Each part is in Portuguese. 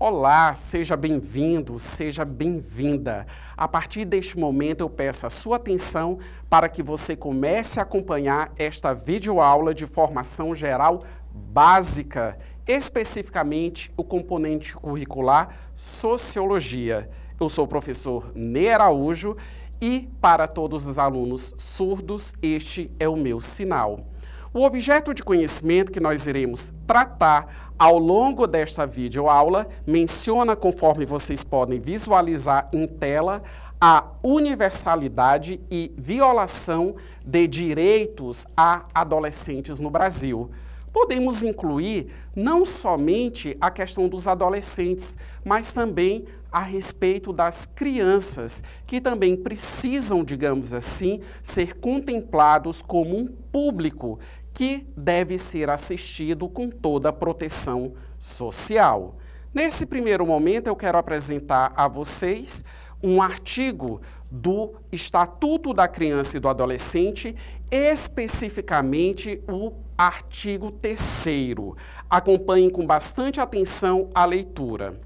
Olá, seja bem-vindo, seja bem-vinda. A partir deste momento eu peço a sua atenção para que você comece a acompanhar esta videoaula de formação geral básica, especificamente o componente curricular Sociologia. Eu sou o professor Ney Araújo e para todos os alunos surdos, este é o meu sinal. O objeto de conhecimento que nós iremos tratar ao longo desta videoaula menciona, conforme vocês podem visualizar em tela, a universalidade e violação de direitos a adolescentes no Brasil. Podemos incluir não somente a questão dos adolescentes, mas também a respeito das crianças, que também precisam, digamos assim, ser contemplados como um público que deve ser assistido com toda a proteção social. Nesse primeiro momento, eu quero apresentar a vocês um artigo do Estatuto da Criança e do Adolescente, especificamente o artigo 3º. Acompanhem com bastante atenção a leitura.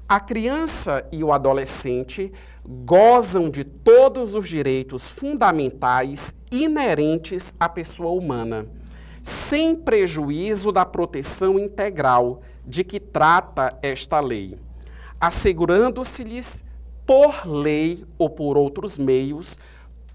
A criança e o adolescente gozam de todos os direitos fundamentais inerentes à pessoa humana, sem prejuízo da proteção integral de que trata esta lei, assegurando-se-lhes, por lei ou por outros meios,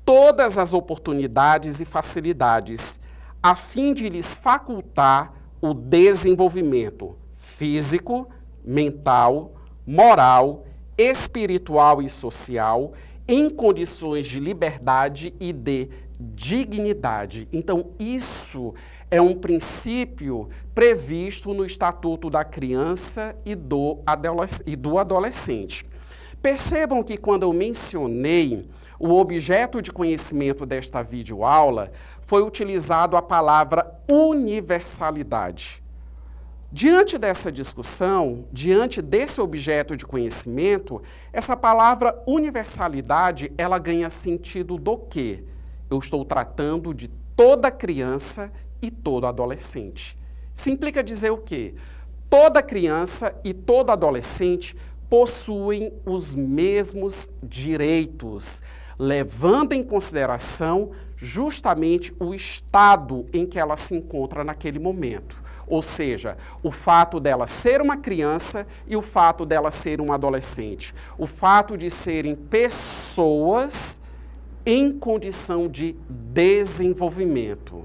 todas as oportunidades e facilidades, a fim de lhes facultar o desenvolvimento físico, mental, moral, espiritual e social, em condições de liberdade e de dignidade. Então, isso é um princípio previsto no Estatuto da Criança e do Adolescente. Percebam que quando eu mencionei o objeto de conhecimento desta videoaula, foi utilizado a palavra universalidade. Diante dessa discussão, diante desse objeto de conhecimento, essa palavra universalidade, ela ganha sentido do quê? Eu estou tratando de toda criança e todo adolescente. Isso implica dizer o quê? Toda criança e todo adolescente possuem os mesmos direitos, levando em consideração justamente o estado em que ela se encontra naquele momento. Ou seja, o fato dela ser uma criança e o fato dela ser um adolescente. O fato de serem pessoas em condição de desenvolvimento.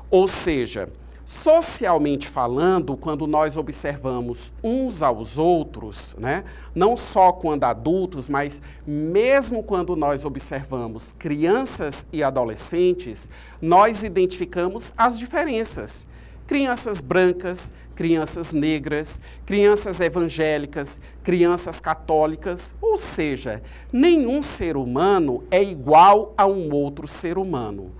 Ou seja, socialmente falando, quando nós observamos uns aos outros, né, não só quando adultos, mas mesmo quando nós observamos crianças e adolescentes, nós identificamos as diferenças. Crianças brancas, crianças negras, crianças evangélicas, crianças católicas, ou seja, nenhum ser humano é igual a um outro ser humano,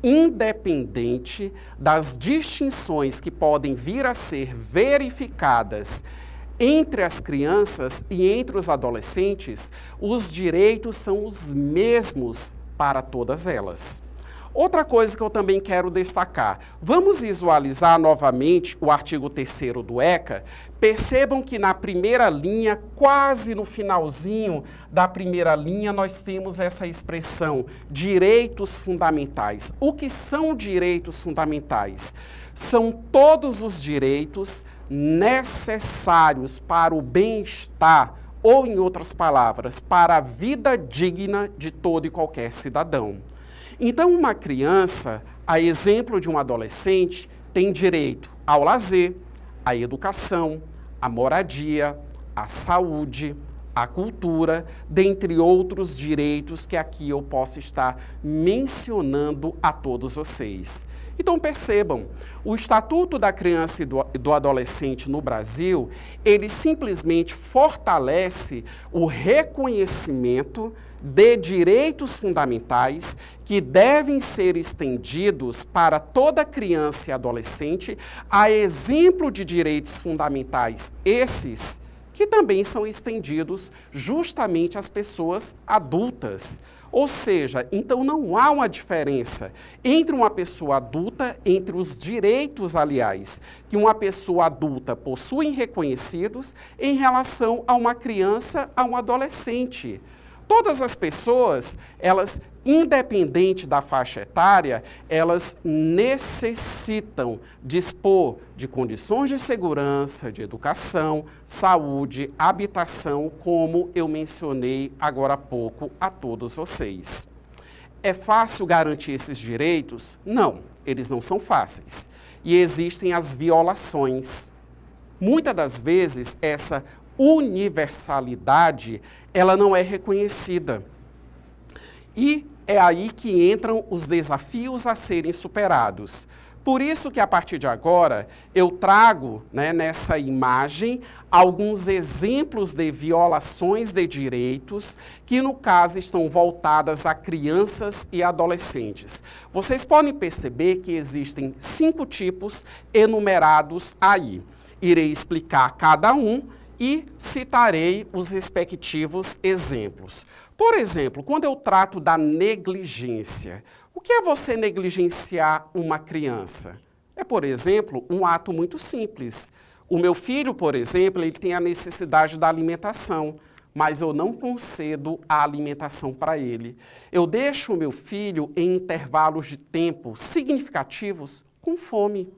independente das distinções que podem vir a ser verificadas entre as crianças e entre os adolescentes, os direitos são os mesmos para todas elas. Outra coisa que eu também quero destacar, vamos visualizar novamente o artigo 3º do ECA. Percebam que na primeira linha, quase no finalzinho da primeira linha, nós temos essa expressão, direitos fundamentais. O que são direitos fundamentais? São todos os direitos necessários para o bem-estar, ou em outras palavras, para a vida digna de todo e qualquer cidadão. Então, uma criança, a exemplo de um adolescente, tem direito ao lazer, à educação, à moradia, à saúde, à cultura, dentre outros direitos que aqui eu posso estar mencionando a todos vocês. Então percebam, o Estatuto da Criança e do Adolescente no Brasil, ele simplesmente fortalece o reconhecimento de direitos fundamentais que devem ser estendidos para toda criança e adolescente, a exemplo de direitos fundamentais esses que também são estendidos justamente às pessoas adultas. Ou seja, então não há uma diferença entre uma pessoa adulta, entre os direitos, aliás, que uma pessoa adulta possui reconhecidos em relação a uma criança, a um adolescente. Todas as pessoas, elas, independente da faixa etária, elas necessitam dispor de condições de segurança, de educação, saúde, habitação, como eu mencionei agora há pouco a todos vocês. É fácil garantir esses direitos? Não, eles não são fáceis. E existem as violações. Muitas das vezes, essa universalidade, ela não é reconhecida. E é aí que entram os desafios a serem superados. Por isso que, a partir de agora, eu trago, nessa imagem, alguns exemplos de violações de direitos que, no caso, estão voltadas a crianças e adolescentes. Vocês podem perceber que existem 5 tipos enumerados aí. Irei explicar cada um e citarei os respectivos exemplos. Por exemplo, quando eu trato da negligência, o que é você negligenciar uma criança? É, por exemplo, um ato muito simples. O meu filho, por exemplo, ele tem a necessidade da alimentação, mas eu não concedo a alimentação para ele. Eu deixo o meu filho em intervalos de tempo significativos com fome.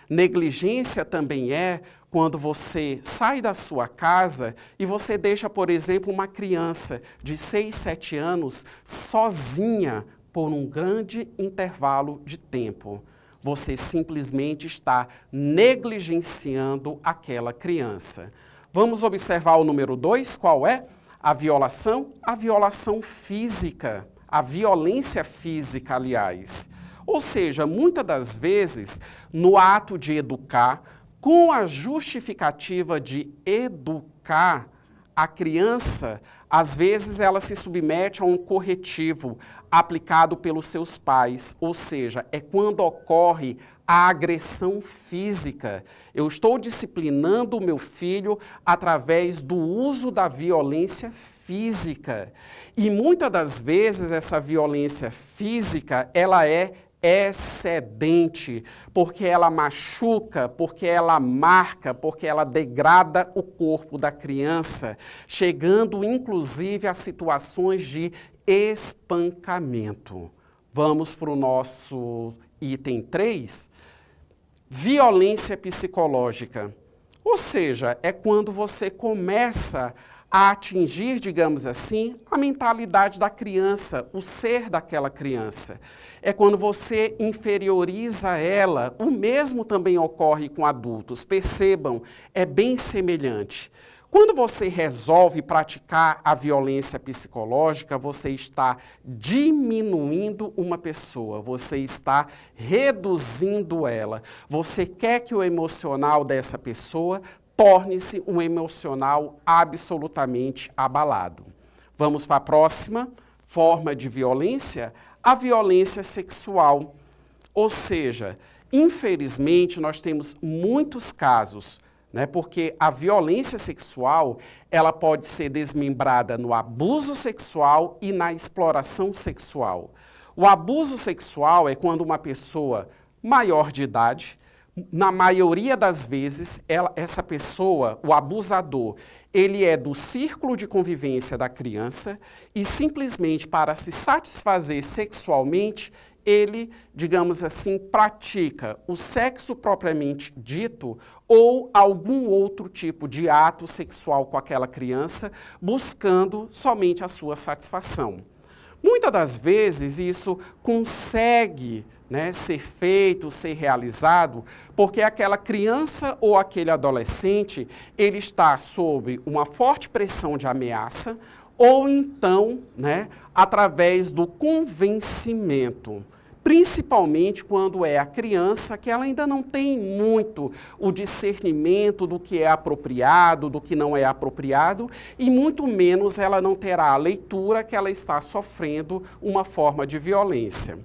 Negligência também é quando você sai da sua casa e você deixa, por exemplo, uma criança de 6, 7 anos sozinha por um grande intervalo de tempo. Você simplesmente está negligenciando aquela criança. Vamos observar o número 2, qual é? A violação? A violação física, a violência física, aliás. Ou seja, muitas das vezes, no ato de educar, com a justificativa de educar, a criança, às vezes, ela se submete a um corretivo aplicado pelos seus pais, ou seja, é quando ocorre a agressão física. Eu estou disciplinando o meu filho através do uso da violência física. E muitas das vezes essa violência física, ela é excedente, porque ela machuca, porque ela marca, porque ela degrada o corpo da criança, chegando inclusive a situações de espancamento. Vamos para o nosso item 3, violência psicológica. Ou seja, é quando você começa a atingir, digamos assim, a mentalidade da criança, o ser daquela criança. É quando você inferioriza ela. O mesmo também ocorre com adultos. Percebam, é bem semelhante. Quando você resolve praticar a violência psicológica, você está diminuindo uma pessoa, você está reduzindo ela. Você quer que o emocional dessa pessoa torne-se um emocional absolutamente abalado. Vamos para a próxima forma de violência, a violência sexual. Ou seja, infelizmente nós temos muitos casos, porque a violência sexual, ela pode ser desmembrada no abuso sexual e na exploração sexual. O abuso sexual é quando uma pessoa maior de idade, na maioria das vezes, essa pessoa, o abusador, ele é do círculo de convivência da criança e simplesmente para se satisfazer sexualmente, ele, digamos assim, pratica o sexo propriamente dito ou algum outro tipo de ato sexual com aquela criança, buscando somente a sua satisfação. Muitas das vezes isso consegue ser feito, ser realizado, porque aquela criança ou aquele adolescente, ele está sob uma forte pressão de ameaça, ou então, através do convencimento. Principalmente quando é a criança que ela ainda não tem muito o discernimento do que é apropriado, do que não é apropriado, e muito menos ela não terá a leitura que ela está sofrendo uma forma de violência.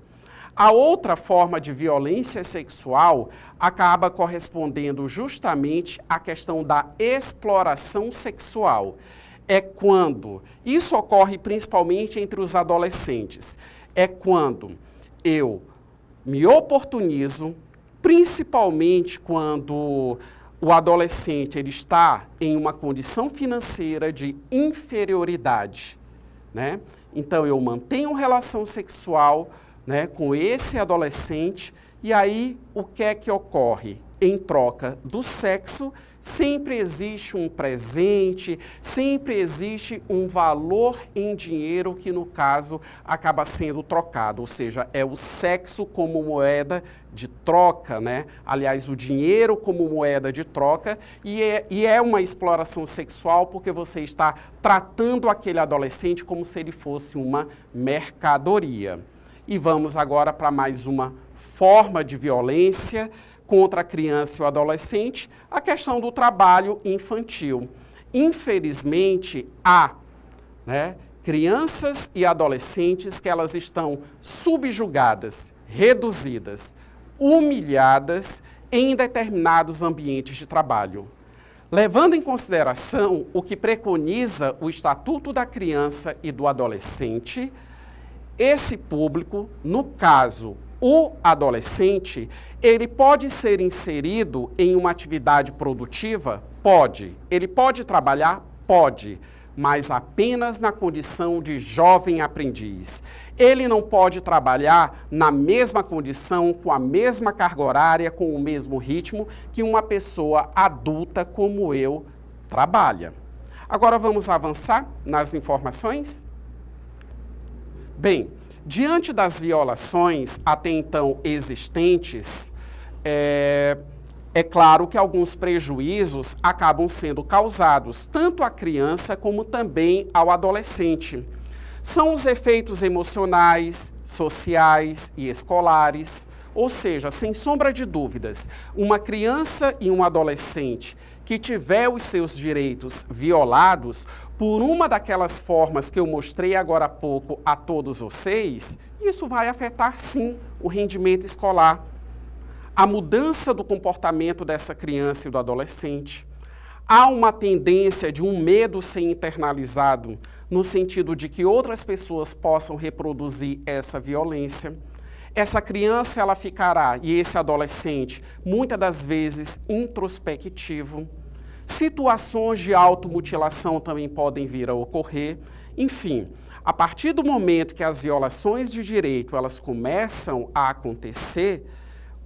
A outra forma de violência sexual acaba correspondendo justamente à questão da exploração sexual. É quando, isso ocorre principalmente entre os adolescentes, é quando eu me oportunizo, principalmente quando o adolescente ele está em uma condição financeira de inferioridade, né? Então eu mantenho relação sexual, né, com esse adolescente, e aí o que é que ocorre? Em troca do sexo, sempre existe um presente, sempre existe um valor em dinheiro que, no caso, acaba sendo trocado, ou seja, é o sexo como moeda de troca, né? Aliás, o dinheiro como moeda de troca, e é uma exploração sexual porque você está tratando aquele adolescente como se ele fosse uma mercadoria. E vamos agora para mais uma forma de violência contra a criança e o adolescente, a questão do trabalho infantil. Infelizmente, há, né, crianças e adolescentes que elas estão subjugadas, reduzidas, humilhadas em determinados ambientes de trabalho. Levando em consideração o que preconiza o Estatuto da Criança e do Adolescente, esse público, no caso, o adolescente, ele pode ser inserido em uma atividade produtiva? Pode. Ele pode trabalhar? Pode. Mas apenas na condição de jovem aprendiz. Ele não pode trabalhar na mesma condição, com a mesma carga horária, com o mesmo ritmo que uma pessoa adulta como eu trabalha. Agora vamos avançar nas informações? Bem, diante das violações até então existentes, é claro que alguns prejuízos acabam sendo causados, tanto à criança como também ao adolescente. São os efeitos emocionais, sociais e escolares, ou seja, sem sombra de dúvidas, uma criança e um adolescente que tiver os seus direitos violados por uma daquelas formas que eu mostrei agora há pouco a todos vocês, isso vai afetar sim o rendimento escolar, a mudança do comportamento dessa criança e do adolescente. Há uma tendência de um medo ser internalizado, no sentido de que outras pessoas possam reproduzir essa violência. Essa criança, ela ficará, e esse adolescente, muitas das vezes introspectivo. Situações de automutilação também podem vir a ocorrer. Enfim, a partir do momento que as violações de direito, elas começam a acontecer,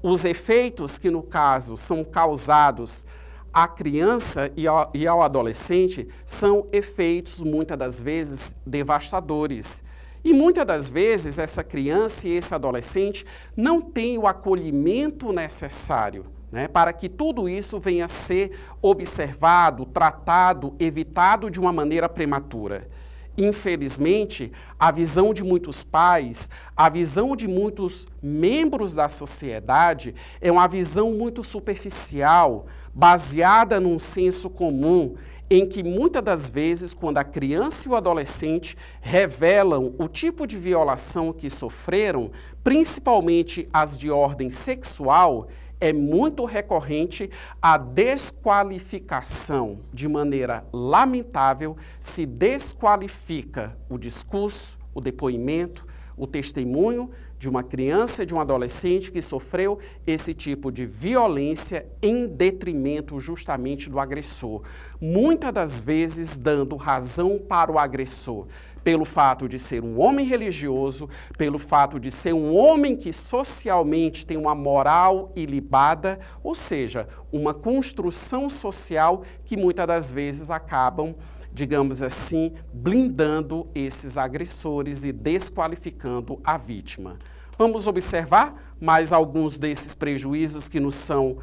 os efeitos que, no caso, são causados à criança e ao adolescente são efeitos, muitas das vezes, devastadores. E muitas das vezes essa criança e esse adolescente não têm o acolhimento necessário, né, para que tudo isso venha a ser observado, tratado, evitado de uma maneira prematura. Infelizmente, a visão de muitos pais, a visão de muitos membros da sociedade é uma visão muito superficial, baseada num senso comum, em que muitas das vezes, quando a criança e o adolescente revelam o tipo de violação que sofreram, principalmente as de ordem sexual, é muito recorrente a desqualificação. De maneira lamentável, se desqualifica o discurso, o depoimento, o testemunho de uma criança e de um adolescente que sofreu esse tipo de violência em detrimento justamente do agressor. Muitas das vezes dando razão para o agressor, pelo fato de ser um homem religioso, pelo fato de ser um homem que socialmente tem uma moral ilibada, ou seja, uma construção social que muitas das vezes acabam, digamos assim, blindando esses agressores e desqualificando a vítima. Vamos observar mais alguns desses prejuízos que nos são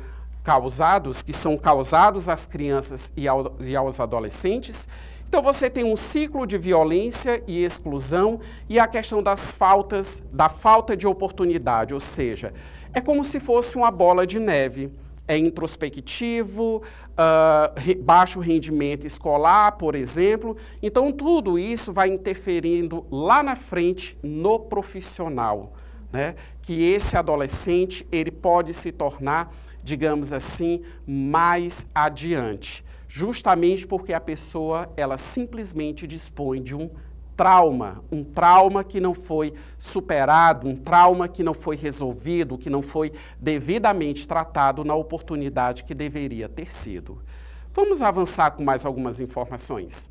causados, que são causados às crianças e aos adolescentes. Então você tem um ciclo de violência e exclusão e a questão da falta de oportunidade, ou seja, é como se fosse uma bola de neve. É introspectivo, baixo rendimento escolar, por exemplo. Então, tudo isso vai interferindo lá na frente no profissional, né, que esse adolescente ele pode se tornar, digamos assim, mais adiante. Justamente porque a pessoa, ela simplesmente dispõe de um trauma que não foi superado, um trauma que não foi resolvido, que não foi devidamente tratado na oportunidade que deveria ter sido. Vamos avançar com mais algumas informações.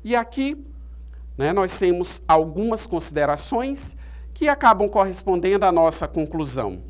E aqui, né, nós temos algumas considerações que acabam correspondendo à nossa conclusão.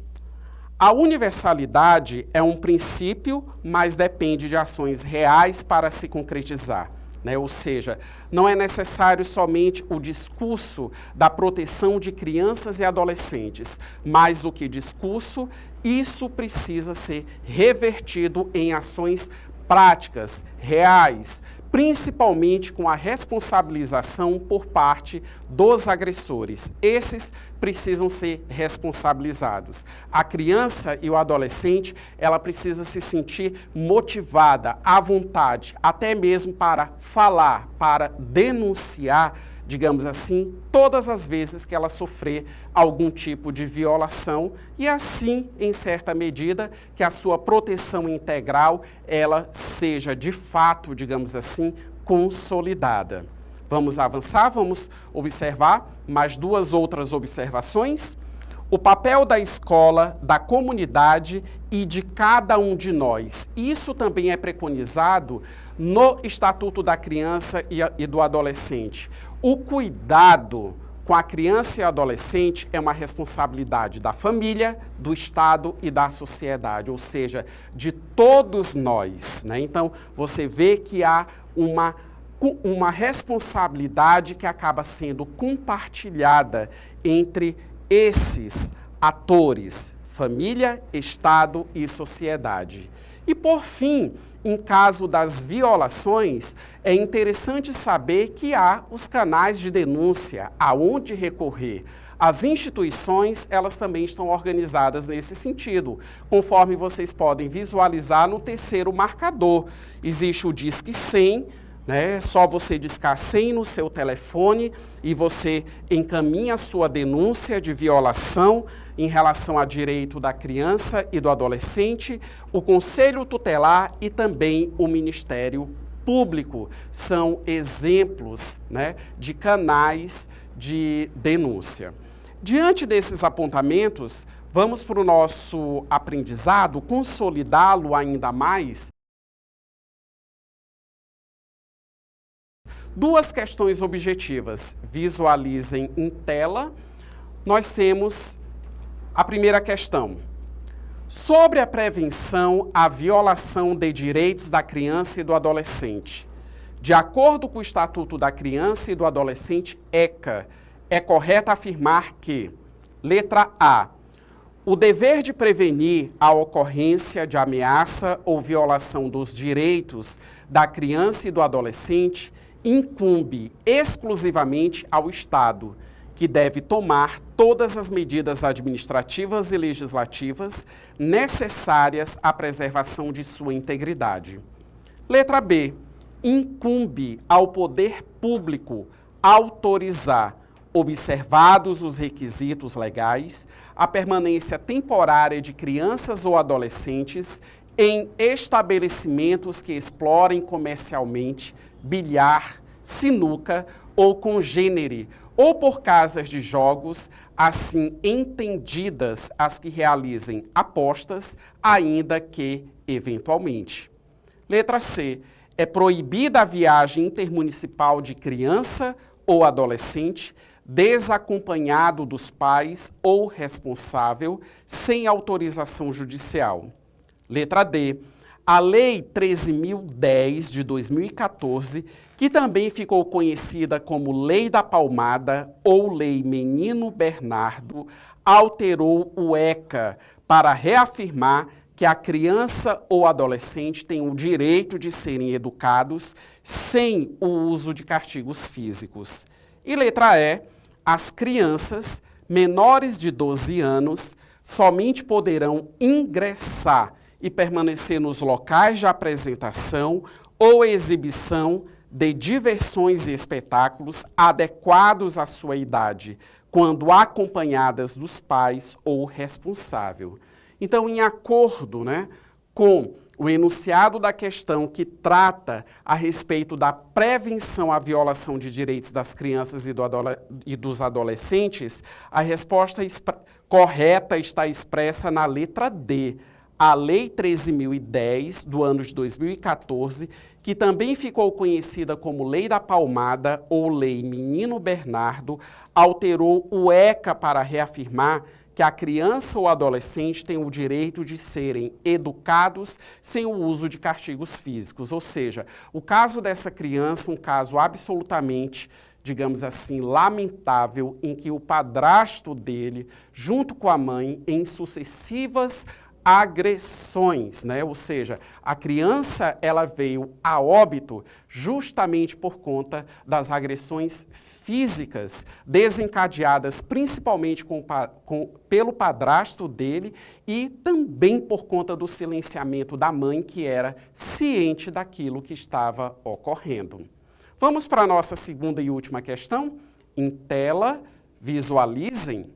A universalidade é um princípio, mas depende de ações reais para se concretizar. Né? Ou seja, não é necessário somente o discurso da proteção de crianças e adolescentes, mais do que discurso, isso precisa ser revertido em ações práticas, reais, principalmente com a responsabilização por parte dos agressores. Esses precisam ser responsabilizados. A criança e o adolescente, ela precisa se sentir motivada, à vontade, até mesmo para falar, para denunciar, digamos assim, todas as vezes que ela sofrer algum tipo de violação e assim, em certa medida, que a sua proteção integral, ela seja de fato, digamos assim, consolidada. Vamos avançar, vamos observar mais duas outras observações. O papel da escola, da comunidade e de cada um de nós. Isso também é preconizado no Estatuto da Criança e do Adolescente. O cuidado com a criança e adolescente é uma responsabilidade da família, do Estado e da sociedade, ou seja, de todos nós, né? Então, você vê que há uma responsabilidade que acaba sendo compartilhada entre esses atores, família, Estado e sociedade. E, por fim, em caso das violações, é interessante saber que há os canais de denúncia, aonde recorrer. As instituições, elas também estão organizadas nesse sentido, conforme vocês podem visualizar no terceiro marcador. Existe o Disque 100, né? É só você discar 100 no seu telefone e você encaminha a sua denúncia de violação em relação a direito da criança e do adolescente, o Conselho Tutelar e também o Ministério Público. São exemplos, né, de canais de denúncia. Diante desses apontamentos, vamos para o nosso aprendizado, consolidá-lo ainda mais. Duas questões objetivas. Visualizem em tela. Nós temos a primeira questão. Sobre a prevenção à violação de direitos da criança e do adolescente. De acordo com o Estatuto da Criança e do Adolescente, ECA, é correto afirmar que, letra A, o dever de prevenir a ocorrência de ameaça ou violação dos direitos da criança e do adolescente incumbe exclusivamente ao Estado, que deve tomar todas as medidas administrativas e legislativas necessárias à preservação de sua integridade. Letra B. Incumbe ao poder público autorizar, observados os requisitos legais, a permanência temporária de crianças ou adolescentes em estabelecimentos que explorem comercialmente bilhar, sinuca ou congênere, ou por casas de jogos, assim entendidas as que realizem apostas, ainda que eventualmente. Letra C. É proibida a viagem intermunicipal de criança ou adolescente, desacompanhado dos pais ou responsável, sem autorização judicial. Letra D. A Lei 13.010 de 2014, que também ficou conhecida como Lei da Palmada ou Lei Menino Bernardo, alterou o ECA para reafirmar que a criança ou adolescente tem o direito de serem educados sem o uso de castigos físicos. E letra E, as crianças menores de 12 anos somente poderão ingressar e permanecer nos locais de apresentação ou exibição de diversões e espetáculos adequados à sua idade, quando acompanhadas dos pais ou responsável. Então, em acordo, com o enunciado da questão que trata a respeito da prevenção à violação de direitos das crianças e dos adolescentes, a resposta correta está expressa na letra D. A Lei 13.010, do ano de 2014, que também ficou conhecida como Lei da Palmada ou Lei Menino Bernardo, alterou o ECA para reafirmar que a criança ou adolescente tem o direito de serem educados sem o uso de castigos físicos. Ou seja, o caso dessa criança, um caso absolutamente, digamos assim, lamentável, em que o padrasto dele, junto com a mãe, em sucessivas agressões, ou seja, a criança ela veio a óbito justamente por conta das agressões físicas desencadeadas principalmente pelo padrasto dele e também por conta do silenciamento da mãe, que era ciente daquilo que estava ocorrendo. Vamos para a nossa segunda e última questão. Em tela, visualizem.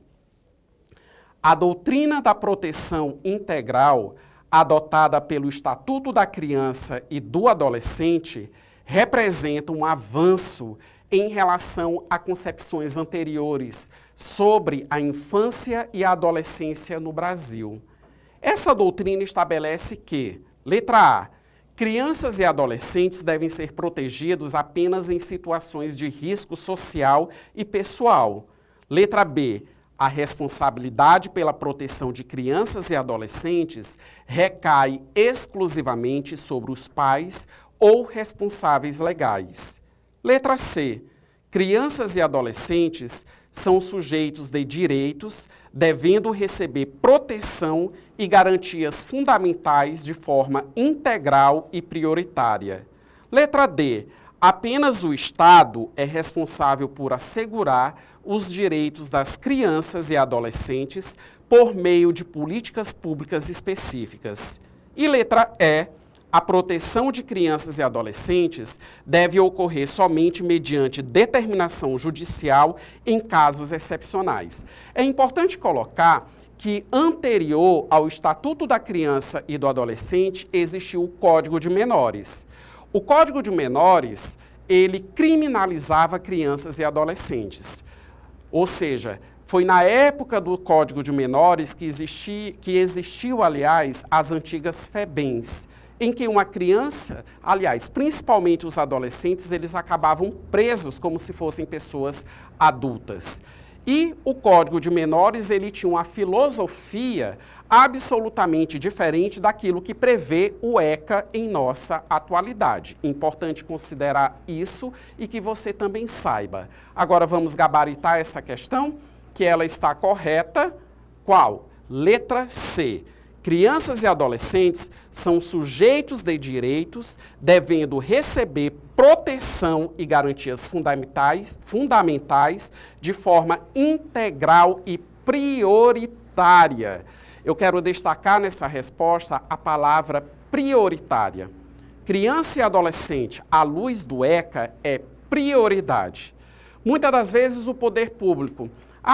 A doutrina da proteção integral, adotada pelo Estatuto da Criança e do Adolescente, representa um avanço em relação a concepções anteriores sobre a infância e a adolescência no Brasil. Essa doutrina estabelece que, letra A, crianças e adolescentes devem ser protegidos apenas em situações de risco social e pessoal. Letra B, a responsabilidade pela proteção de crianças e adolescentes recai exclusivamente sobre os pais ou responsáveis legais. Letra C. Crianças e adolescentes são sujeitos de direitos, devendo receber proteção e garantias fundamentais de forma integral e prioritária. Letra D. Apenas o Estado é responsável por assegurar os direitos das crianças e adolescentes por meio de políticas públicas específicas. E letra E, a proteção de crianças e adolescentes deve ocorrer somente mediante determinação judicial em casos excepcionais. É importante colocar que anterior ao Estatuto da Criança e do Adolescente existiu o Código de Menores. O Código de Menores, ele criminalizava crianças e adolescentes. Ou seja, foi na época do Código de Menores que existiu, aliás, as antigas FEBEMs, em que uma criança, aliás, principalmente os adolescentes, eles acabavam presos como se fossem pessoas adultas. E o Código de Menores, ele tinha uma filosofia absolutamente diferente daquilo que prevê o ECA em nossa atualidade. Importante considerar isso e que você também saiba. Agora vamos gabaritar essa questão, que ela está correta. Qual? Letra C. Crianças e adolescentes são sujeitos de direitos, devendo receber proteção e garantias fundamentais de forma integral e prioritária. Eu quero destacar nessa resposta a palavra prioritária. Criança e adolescente, à luz do ECA, é prioridade. Muitas das vezes o poder público,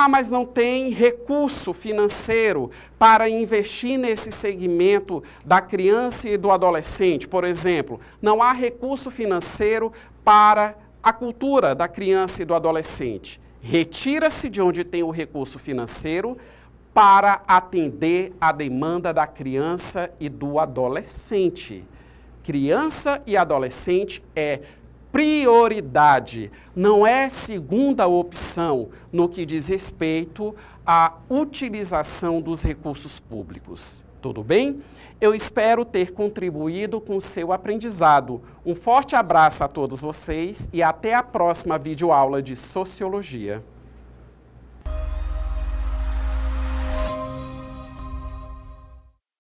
mas não tem recurso financeiro para investir nesse segmento da criança e do adolescente. Por exemplo, não há recurso financeiro para a cultura da criança e do adolescente. Retira-se de onde tem o recurso financeiro para atender a demanda da criança e do adolescente. Criança e adolescente é prioridade, não é segunda opção no que diz respeito à utilização dos recursos públicos. Tudo bem? Eu espero ter contribuído com o seu aprendizado. Um forte abraço a todos vocês e até a próxima videoaula de Sociologia.